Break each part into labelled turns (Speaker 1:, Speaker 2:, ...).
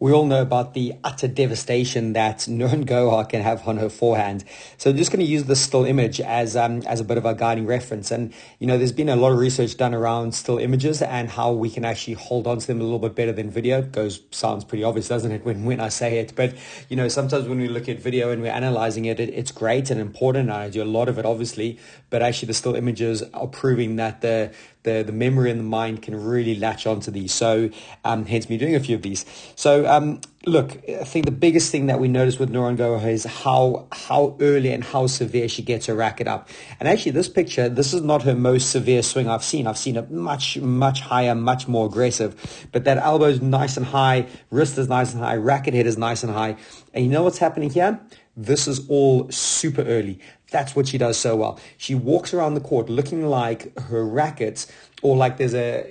Speaker 1: We all know about the utter devastation that Nouran Gohar can have on her forehand. So I'm just going to use this still image as a bit of a guiding reference. And, you know, there's been a lot of research done around still images and how we can actually hold on to them a little bit better than video. Sounds pretty obvious, doesn't it, when I say it? But, you know, sometimes when we look at video and we're analyzing it, it's great and important. And I do a lot of it, obviously. But actually, the still images are proving that the memory and the mind can really latch onto these. So hence me doing a few of these. So look, I think the biggest thing that we notice with Nouran Gohar is how early and how severe she gets her racket up. And actually this picture, this is not her most severe swing I've seen. I've seen it much higher, much more aggressive. But that elbow is nice and high, wrist is nice and high, racket head is nice and hhigh. And you know what's happening here? This is all super early. That's what she does so well. She walks around the court looking like her rackets, or like there's a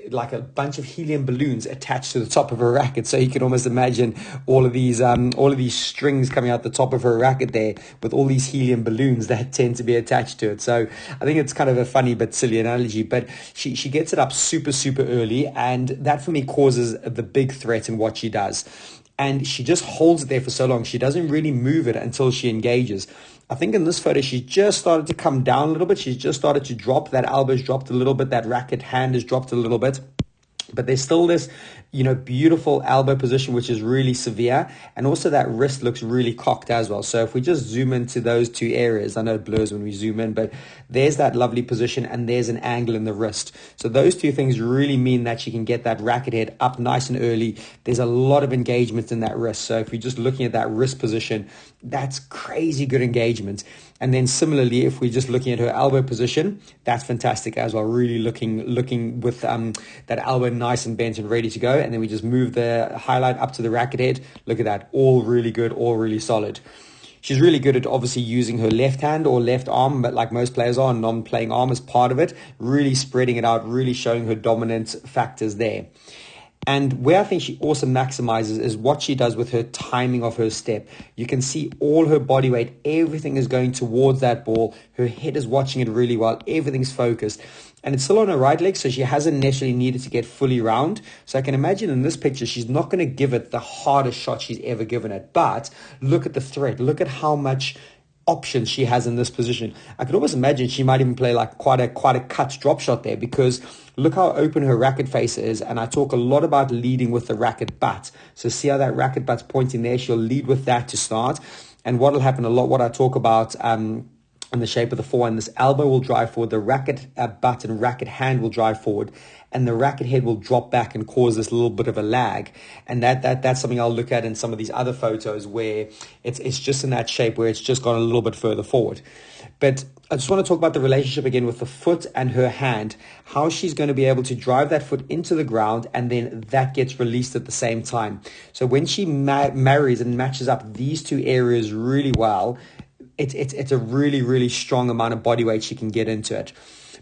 Speaker 1: bunch of helium balloons attached to the top of her racket. So you can almost imagine all of these strings coming out the top of her racket there with all these helium balloons that tend to be attached to it. So I think it's kind of a funny but silly analogy, but she gets it up super early, and that for me causes the big threat in what she does. And she just holds it there for so long. She doesn't really move it until she engages. I think in this photo, she's just started to come down a little bit. She's just started to drop. That elbow's dropped a little bit. That racket hand has dropped a little bit. But there's still this, you know, beautiful elbow position, which is really severe. And also that wrist looks really cocked as well. So if we just zoom into those two areas, I know it blurs when we zoom in, but there's that lovely position and there's an angle in the wrist. So those two things really mean that she can get that racket head up nice and early. There's a lot of engagement in that wrist. So if you're just looking at that wrist position, that's crazy good engagement. And then similarly, if we're just looking at her elbow position, that's fantastic as well. Really looking with that elbow nice and bent and ready to go. And then we just move the highlight up to the racket head. Look at that. All really good, all really solid. She's really good at obviously using her left hand or left arm, but like most players are, non-playing arm as part of it, really spreading it out, really showing her dominant factors there. And where I think she also maximizes is what she does with her timing of her step. You can see all her body weight, everything is going towards that ball. Her head is watching it really well. Everything's focused. And it's still on her right leg, so she hasn't necessarily needed to get fully round. So I can imagine in this picture, she's not going to give it the hardest shot she's ever given it. But look at the threat. Look at how much options she has in this position. I could almost imagine she might even play like quite a cut drop shot there, because look how open her racket face is. And I talk a lot about leading with the racket butt. So see how that racket butt's pointing there? She'll lead with that to start. And what will happen a lot, what I talk about in the shape of the forehand, this elbow will drive forward, the racket butt and racket hand will drive forward, and the racket head will drop back and cause this little bit of a lag. And that's something I'll look at in some of these other photos where it's just in that shape where it's just gone a little bit further forward. But I just want to talk about the relationship again with the foot and her hand, how she's going to be able to drive that foot into the ground, and then that gets released at the same time. So when she marries and matches up these two areas really well, it's a really strong amount of body weight she can get into it.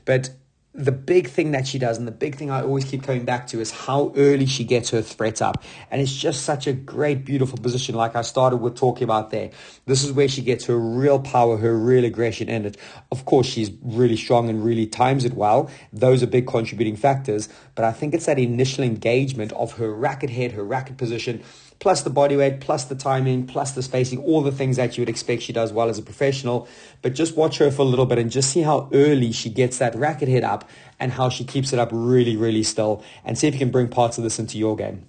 Speaker 1: But the big thing that she does, and the big thing I always keep coming back to, is how early she gets her threat up. And it's just such a great, beautiful position, like I started with talking about there. This is where she gets her real power, her real aggression in it. Of course, she's really strong and really times it well. Those are big contributing factors. But I think it's that initial engagement of her racket head, her racket position, plus the body weight, plus the timing, plus the spacing, all the things that you would expect she does well as a professional. But just watch her for a little bit and just see how early she gets that racket head up and how she keeps it up really still, and see if you can bring parts of this into your game.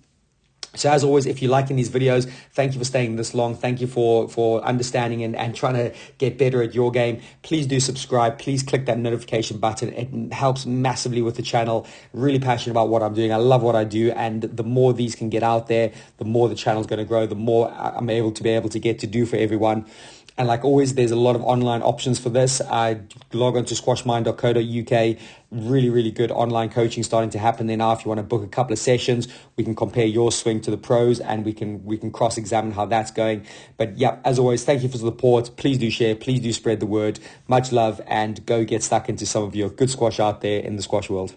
Speaker 1: So as always, if you're liking these videos, thank you for staying this long. Thank you for understanding and trying to get better at your game. Please do subscribe. Please click that notification button. It helps massively with the channel. Really passionate about what I'm doing. I love what I do. And the more these can get out there, the more the channel's going to grow, the more I'm able to get to do for everyone. And like always, there's a lot of online options for this. I log on to squashmind.co.uk. Really good online coaching starting to happen there now. If you want to book a couple of sessions, we can compare your swing to the pros, and we can cross-examine how that's going. But yeah, as always, thank you for the support. Please do share. Please do spread the word. Much love, and go get stuck into some of your good squash out there in the squash world.